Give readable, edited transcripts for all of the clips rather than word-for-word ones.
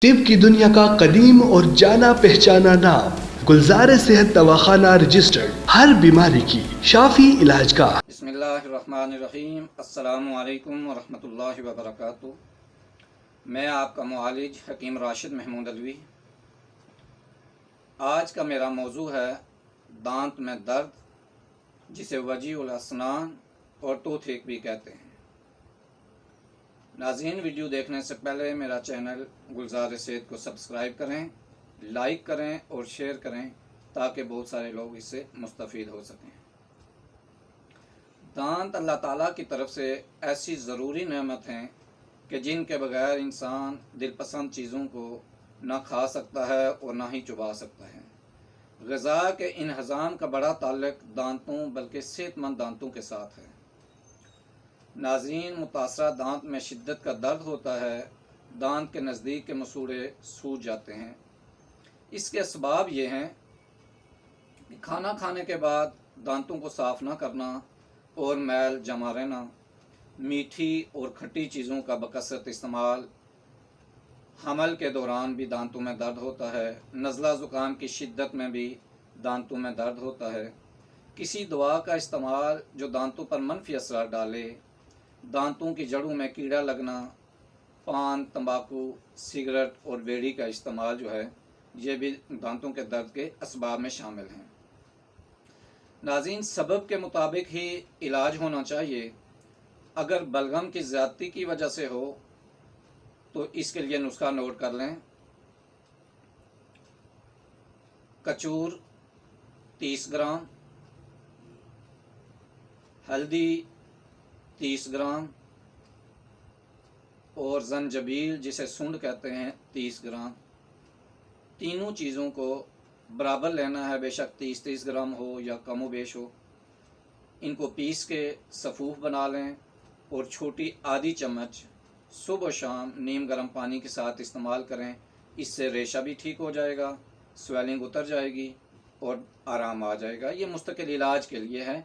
طب کی دنیا کا قدیم اور جانا پہچانا نام گلزار صحت دواخانہ رجسٹرڈ، ہر بیماری کی شافی علاج کا۔ بسم اللہ الرحمن الرحیم۔ السلام علیکم ورحمۃ اللہ وبرکاتہ۔ میں آپ کا معالج حکیم راشد محمود علوی۔ آج کا میرا موضوع ہے دانت میں درد، جسے وجیع الاسنان اور ٹوتھ ایک بھی کہتے ہیں۔ ناظرین، ویڈیو دیکھنے سے پہلے میرا چینل گلزار صحت کو سبسکرائب کریں، لائک کریں اور شیئر کریں تاکہ بہت سارے لوگ اس سے مستفید ہو سکیں۔ دانت اللہ تعالیٰ کی طرف سے ایسی ضروری نعمت ہیں کہ جن کے بغیر انسان دل پسند چیزوں کو نہ کھا سکتا ہے اور نہ ہی چبا سکتا ہے۔ غذا کے انہضام کا بڑا تعلق دانتوں بلکہ صحت مند دانتوں کے ساتھ ہے۔ ناظرین، متاثرہ دانت میں شدت کا درد ہوتا ہے، دانت کے نزدیک کے مسوڑے سوج جاتے ہیں۔ اس کے اسباب یہ ہیں کہ کھانا کھانے کے بعد دانتوں کو صاف نہ کرنا اور میل جمع رہنا، میٹھی اور کھٹی چیزوں کا بکثرت استعمال، حمل کے دوران بھی دانتوں میں درد ہوتا ہے، نزلہ زکام کی شدت میں بھی دانتوں میں درد ہوتا ہے، کسی دوا کا استعمال جو دانتوں پر منفی اثرات ڈالے، دانتوں کی جڑوں میں کیڑا لگنا، پان، تمباکو، سگریٹ اور بیڑی کا استعمال جو ہے یہ بھی دانتوں کے درد کے اسباب میں شامل ہیں۔ ناظرین، سبب کے مطابق ہی علاج ہونا چاہیے۔ اگر بلغم کی زیادتی کی وجہ سے ہو تو اس کے لیے نسخہ نوٹ کر لیں۔ کچور 30 گرام، ہلدی 30 گرام اور زنجبیل جسے سونڈ کہتے ہیں 30 گرام۔ تینوں چیزوں کو برابر لینا ہے، بے شک 30 گرام ہو یا کم و بیش ہو۔ ان کو پیس کے سفوف بنا لیں اور چھوٹی آدھی چمچ صبح و شام نیم گرم پانی کے ساتھ استعمال کریں۔ اس سے ریشہ بھی ٹھیک ہو جائے گا، سویلنگ اتر جائے گی اور آرام آ جائے گا۔ یہ مستقل علاج کے لیے ہے۔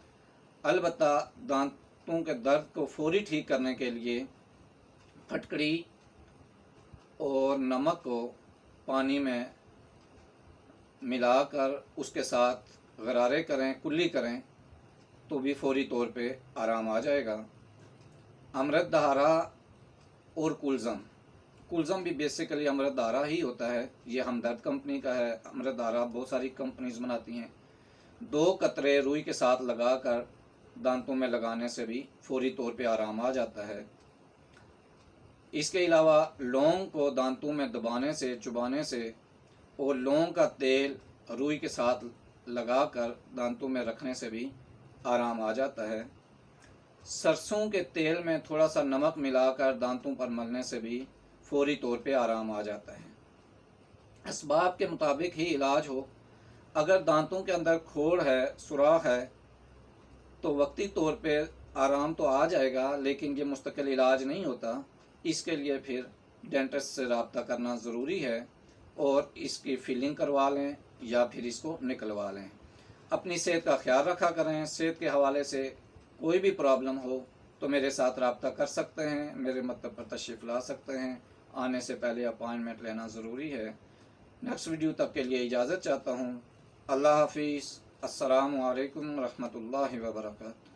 البتہ دانتوں کے درد کو فوری ٹھیک کرنے کے لیے پھٹکڑی اور نمک کو پانی میں ملا کر اس کے ساتھ غرارے کریں، کلی کریں تو بھی فوری طور پہ آرام آ جائے گا۔ امرت دھارا اور کلزم بھی بیسیکلی امرت دھارا ہی ہوتا ہے، یہ ہمدرد کمپنی کا ہے۔ امرت دھارا بہت ساری کمپنیز بناتی ہیں۔ 2 قطرے روئی کے ساتھ لگا کر دانتوں میں لگانے سے بھی فوری طور پہ آرام آ جاتا ہے۔ اس کے علاوہ لونگ کو دانتوں میں دبانے سے، چبانے سے اور لونگ کا تیل روئی کے ساتھ لگا کر دانتوں میں رکھنے سے بھی آرام آ جاتا ہے۔ سرسوں کے تیل میں تھوڑا سا نمک ملا کر دانتوں پر ملنے سے بھی فوری طور پہ آرام آ جاتا ہے۔ اسباب کے مطابق ہی علاج ہو۔ اگر دانتوں کے اندر کھوڑ ہے، سوراخ ہے تو وقتی طور پہ آرام تو آ جائے گا، لیکن یہ مستقل علاج نہیں ہوتا۔ اس کے لیے پھر ڈینٹسٹ سے رابطہ کرنا ضروری ہے اور اس کی فلنگ کروا لیں یا پھر اس کو نکلوا لیں۔ اپنی صحت کا خیال رکھا کریں۔ صحت کے حوالے سے کوئی بھی پرابلم ہو تو میرے ساتھ رابطہ کر سکتے ہیں، میرے مکتب پر تشریف لا سکتے ہیں۔ آنے سے پہلے اپائنٹمنٹ لینا ضروری ہے۔ نیکسٹ ویڈیو تک کے لیے اجازت چاہتا ہوں۔ اللہ حافظ۔ السلام علیکم ورحمۃ اللہ وبرکاتہ۔